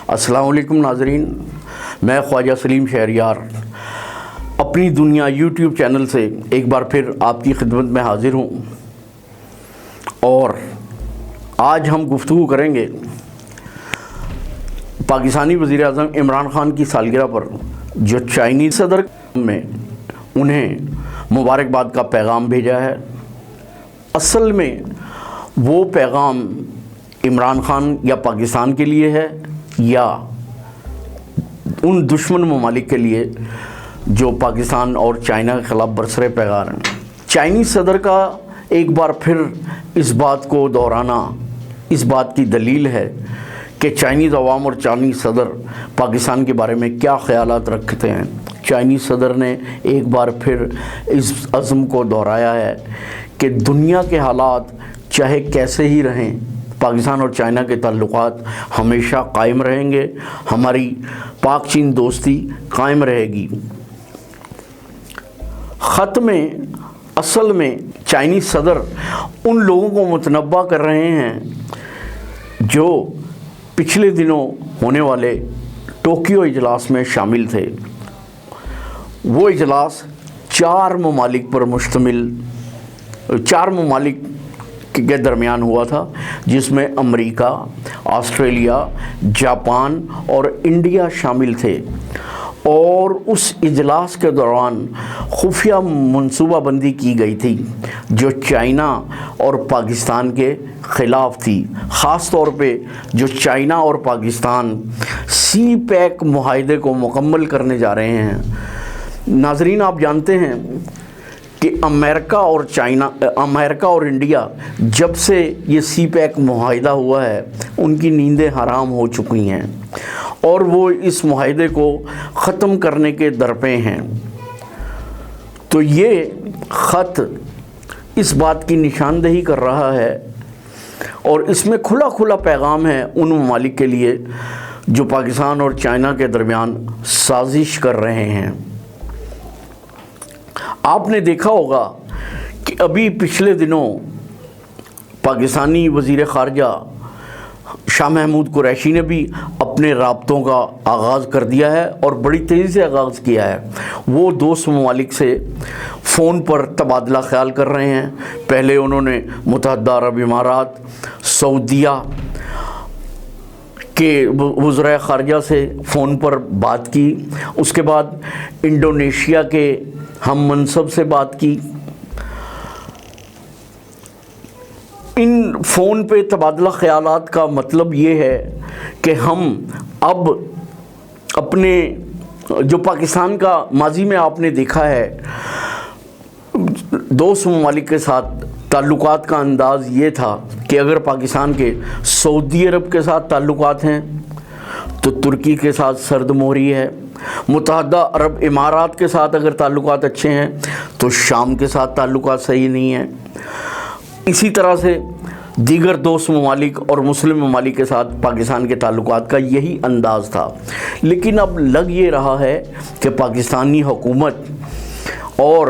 السلام علیکم ناظرین، میں خواجہ سلیم شہریار اپنی دنیا یوٹیوب چینل سے ایک بار پھر آپ کی خدمت میں حاضر ہوں، اور آج ہم گفتگو کریں گے پاکستانی وزیر اعظم عمران خان کی سالگرہ پر جو چائنیز صدر میں انہیں مبارکباد کا پیغام بھیجا ہے۔ اصل میں وہ پیغام عمران خان یا پاکستان کے لیے ہے یا ان دشمن ممالک کے لیے جو پاکستان اور چائنا کے خلاف برسر پیکار ہیں۔ چائنیز صدر کا ایک بار پھر اس بات کو دہرانا اس بات کی دلیل ہے کہ چائنیز عوام اور چائنیز صدر پاکستان کے بارے میں کیا خیالات رکھتے ہیں۔ چائنیز صدر نے ایک بار پھر اس عزم کو دہرایا ہے کہ دنیا کے حالات چاہے کیسے ہی رہیں، پاکستان اور چائنا کے تعلقات ہمیشہ قائم رہیں گے، ہماری پاک چین دوستی قائم رہے گی۔ خط میں اصل میں چائنیز صدر ان لوگوں کو متنبہ کر رہے ہیں جو پچھلے دنوں ہونے والے ٹوکیو اجلاس میں شامل تھے۔ وہ اجلاس چار ممالک کے درمیان ہوا تھا، جس میں امریکہ، آسٹریلیا، جاپان اور انڈیا شامل تھے، اور اس اجلاس کے دوران خفیہ منصوبہ بندی کی گئی تھی جو چائنا اور پاکستان کے خلاف تھی۔ خاص طور پہ جو چائنا اور پاکستان سی پیک معاہدے کو مکمل کرنے جا رہے ہیں۔ ناظرین، آپ جانتے ہیں کہ امریکہ اور انڈیا جب سے یہ سی پیک معاہدہ ہوا ہے ان کی نیندیں حرام ہو چکی ہیں، اور وہ اس معاہدے کو ختم کرنے کے درپے ہیں۔ تو یہ خط اس بات کی نشاندہی کر رہا ہے، اور اس میں کھلا پیغام ہے ان ممالک کے لیے جو پاکستان اور چائنا کے درمیان سازش کر رہے ہیں۔ آپ نے دیکھا ہوگا کہ ابھی پچھلے دنوں پاکستانی وزیر خارجہ شاہ محمود قریشی نے بھی اپنے رابطوں کا آغاز کر دیا ہے، اور بڑی تیزی سے آغاز کیا ہے۔ وہ دوست ممالک سے فون پر تبادلہ خیال کر رہے ہیں۔ پہلے انہوں نے متحدہ عرب امارات، سعودیہ کے وزرائے خارجہ سے فون پر بات کی، اس کے بعد انڈونیشیا کے ہم منصب سے بات کی۔ ان فون پہ تبادلہ خیالات کا مطلب یہ ہے کہ ہم اب اپنے جو پاکستان کا ماضی میں آپ نے دیکھا ہے دوست ممالک کے ساتھ تعلقات کا انداز یہ تھا کہ اگر پاکستان کے سعودی عرب کے ساتھ تعلقات ہیں تو ترکی کے ساتھ سرد مہری ہے، متحدہ عرب امارات کے ساتھ اگر تعلقات اچھے ہیں تو شام کے ساتھ تعلقات صحیح نہیں ہیں۔ اسی طرح سے دیگر دوست ممالک اور مسلم ممالک کے ساتھ پاکستان کے تعلقات کا یہی انداز تھا۔ لیکن اب لگ یہ رہا ہے کہ پاکستانی حکومت اور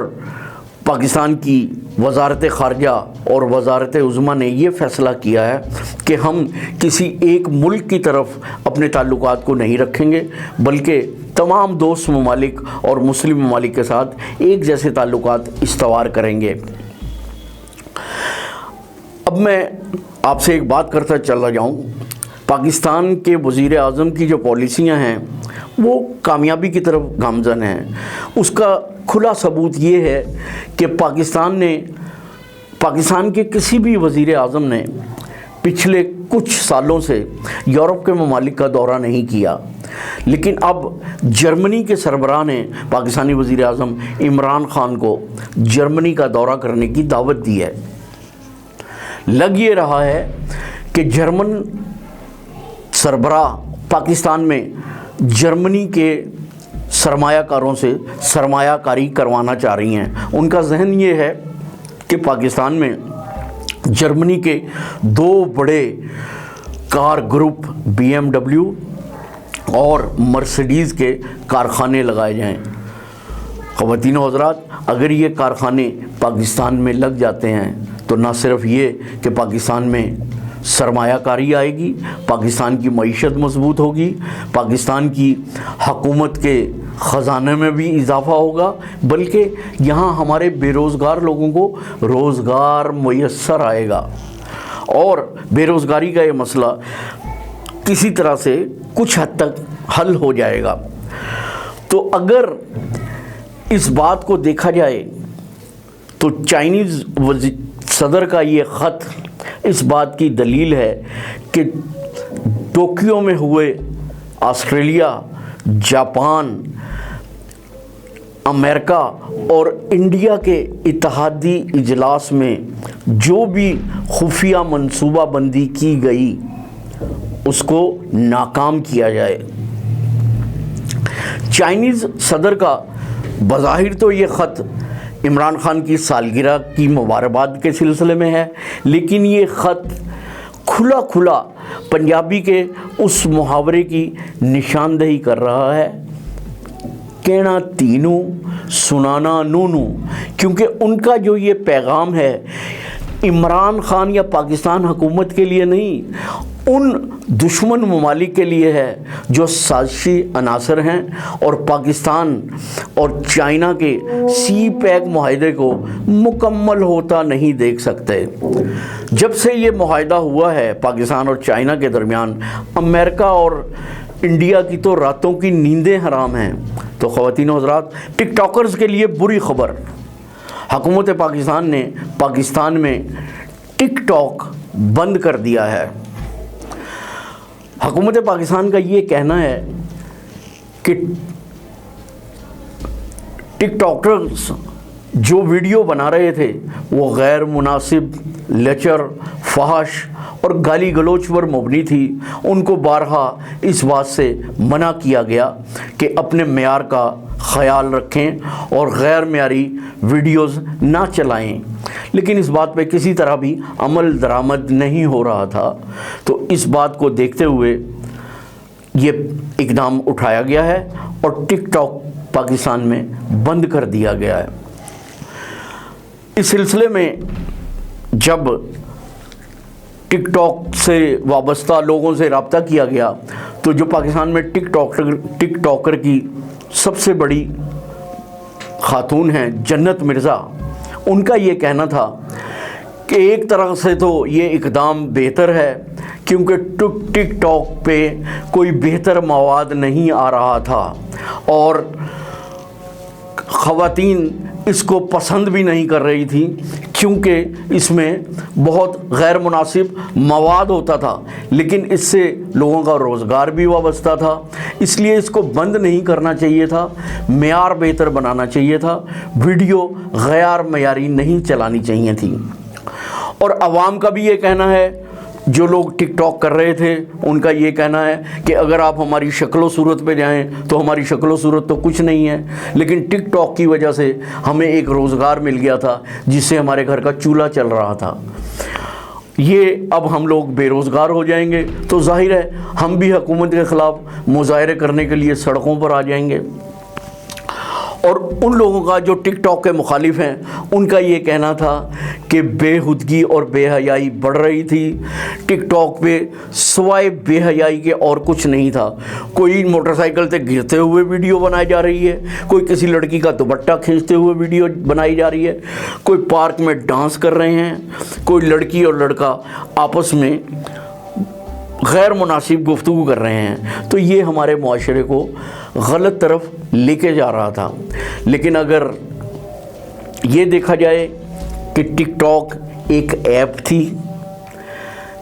پاکستان کی وزارت خارجہ اور وزارت عظمیٰ نے یہ فیصلہ کیا ہے کہ ہم کسی ایک ملک کی طرف اپنے تعلقات کو نہیں رکھیں گے، بلکہ تمام دوست ممالک اور مسلم ممالک کے ساتھ ایک جیسے تعلقات استوار کریں گے۔ اب میں آپ سے ایک بات کرتا چلا جاؤں، پاکستان کے وزیر اعظم کی جو پالیسیاں ہیں وہ کامیابی کی طرف گامزن ہیں۔ اس کا کھلا ثبوت یہ ہے کہ پاکستان کے کسی بھی وزیر اعظم نے پچھلے کچھ سالوں سے یورپ کے ممالک کا دورہ نہیں کیا، لیکن اب جرمنی کے سربراہ نے پاکستانی وزیر اعظم عمران خان کو جرمنی کا دورہ کرنے کی دعوت دی ہے۔ لگ یہ رہا ہے کہ جرمن سربراہ پاکستان میں جرمنی کے سرمایہ کاروں سے سرمایہ کاری کروانا چاہ رہی ہیں۔ ان کا ذہن یہ ہے کہ پاکستان میں جرمنی کے دو بڑے کار گروپ BMW اور مرسیڈیز کے کارخانے لگائے جائیں۔ خواتین و حضرات، اگر یہ کارخانے پاکستان میں لگ جاتے ہیں تو نہ صرف یہ کہ پاکستان میں سرمایہ کاری آئے گی، پاکستان کی معیشت مضبوط ہوگی، پاکستان کی حکومت کے خزانے میں بھی اضافہ ہوگا، بلکہ یہاں ہمارے بے روزگار لوگوں کو روزگار میسر آئے گا اور بے روزگاری کا یہ مسئلہ کسی طرح سے کچھ حد تک حل ہو جائے گا۔ تو اگر اس بات کو دیکھا جائے تو چائنیز صدر کا یہ خط اس بات کی دلیل ہے کہ ٹوکیو میں ہوئے آسٹریلیا، جاپان، امریکہ اور انڈیا کے اتحادی اجلاس میں جو بھی خفیہ منصوبہ بندی کی گئی اس کو ناکام کیا جائے۔ چائنیز صدر کا بظاہر تو یہ خط عمران خان کی سالگرہ کی مبارکباد کے سلسلے میں ہے، لیکن یہ خط کھلا کھلا پنجابی کے اس محاورے کی نشاندہی کر رہا ہے، کہنا تینوں سنانا نونوں، کیونکہ ان کا جو یہ پیغام ہے عمران خان یا پاکستان حکومت کے لیے نہیں، ان دشمن ممالک کے لیے ہے جو سازشی عناصر ہیں اور پاکستان اور چائنا کے سی پیک معاہدے کو مکمل ہوتا نہیں دیکھ سکتے۔ جب سے یہ معاہدہ ہوا ہے پاکستان اور چائنا کے درمیان، امریکہ اور انڈیا کی تو راتوں کی نیندیں حرام ہیں۔ تو خواتین و حضرات، ٹک ٹاکرز کے لیے بری خبر، حکومت پاکستان نے پاکستان میں ٹک ٹاک بند کر دیا ہے۔ حکومت پاکستان کا یہ کہنا ہے کہ ٹک ٹاکرز جو ویڈیو بنا رہے تھے وہ غیر مناسب، لچر، فحش اور گالی گلوچ پر مبنی تھی۔ ان کو بارہا اس بات سے منع کیا گیا کہ اپنے معیار کا خیال رکھیں اور غیر معیاری ویڈیوز نہ چلائیں، لیکن اس بات پہ کسی طرح بھی عمل درآمد نہیں ہو رہا تھا۔ تو اس بات کو دیکھتے ہوئے یہ اقدام اٹھایا گیا ہے اور ٹک ٹاک پاکستان میں بند کر دیا گیا ہے۔ اس سلسلے میں جب ٹک ٹاک سے وابستہ لوگوں سے رابطہ کیا گیا تو جو پاکستان میں ٹک ٹاکر کی سب سے بڑی خاتون ہیں جنت مرزا، ان کا یہ کہنا تھا کہ ایک طرح سے تو یہ اقدام بہتر ہے کیونکہ ٹک ٹاک پہ کوئی بہتر مواد نہیں آ رہا تھا اور خواتین اس کو پسند بھی نہیں کر رہی تھی کیونکہ اس میں بہت غیر مناسب مواد ہوتا تھا، لیکن اس سے لوگوں کا روزگار بھی وابستہ تھا، اس لیے اس کو بند نہیں کرنا چاہیے تھا، معیار بہتر بنانا چاہیے تھا، ویڈیو غیر معیاری نہیں چلانی چاہیے تھی۔ اور عوام کا بھی یہ کہنا ہے، جو لوگ ٹک ٹاک کر رہے تھے ان کا یہ کہنا ہے کہ اگر آپ ہماری شکل و صورت پہ جائیں تو ہماری شکل و صورت تو کچھ نہیں ہے، لیکن ٹک ٹاک کی وجہ سے ہمیں ایک روزگار مل گیا تھا جس سے ہمارے گھر کا چولہا چل رہا تھا۔ یہ اب ہم لوگ بے روزگار ہو جائیں گے تو ظاہر ہے ہم بھی حکومت کے خلاف مظاہرے کرنے کے لیے سڑکوں پر آ جائیں گے۔ اور ان لوگوں کا جو ٹک ٹاک کے مخالف ہیں ان کا یہ کہنا تھا کہ بے ہودگی اور بے حیائی بڑھ رہی تھی، ٹک ٹاک پہ سوائے بے حیائی کے اور کچھ نہیں تھا۔ کوئی موٹر سائیکل سے گرتے ہوئے ویڈیو بنائی جا رہی ہے، کوئی کسی لڑکی کا دوپٹہ کھینچتے ہوئے ویڈیو بنائی جا رہی ہے، کوئی پارک میں ڈانس کر رہے ہیں، کوئی لڑکی اور لڑکا آپس میں غیر مناسب گفتگو کر رہے ہیں۔ تو یہ ہمارے معاشرے کو غلط طرف لے کے جا رہا تھا۔ لیکن اگر یہ دیکھا جائے کہ ٹک ٹاک ایک ایپ تھی،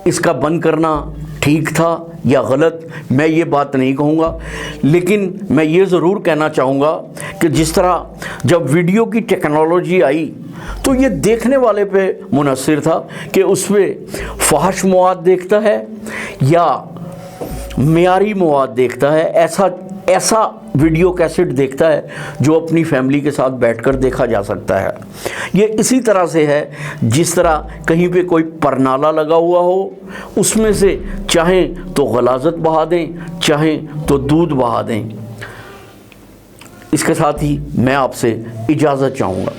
اس کا بند کرنا ٹھیک تھا یا غلط میں یہ بات نہیں کہوں گا، لیکن میں یہ ضرور کہنا چاہوں گا کہ جس طرح جب ویڈیو کی ٹیکنالوجی آئی تو یہ دیکھنے والے پہ منحصر تھا کہ اس پہ فحش مواد دیکھتا ہے یا معیاری مواد دیکھتا ہے، ایسا ویڈیو کیسٹ دیکھتا ہے جو اپنی فیملی کے ساتھ بیٹھ کر دیکھا جا سکتا ہے۔ یہ اسی طرح سے ہے جس طرح کہیں پہ کوئی پرنالہ لگا ہوا ہو، اس میں سے چاہیں تو غلاظت بہا دیں، چاہیں تو دودھ بہا دیں۔ اس کے ساتھ ہی میں آپ سے اجازت چاہوں گا۔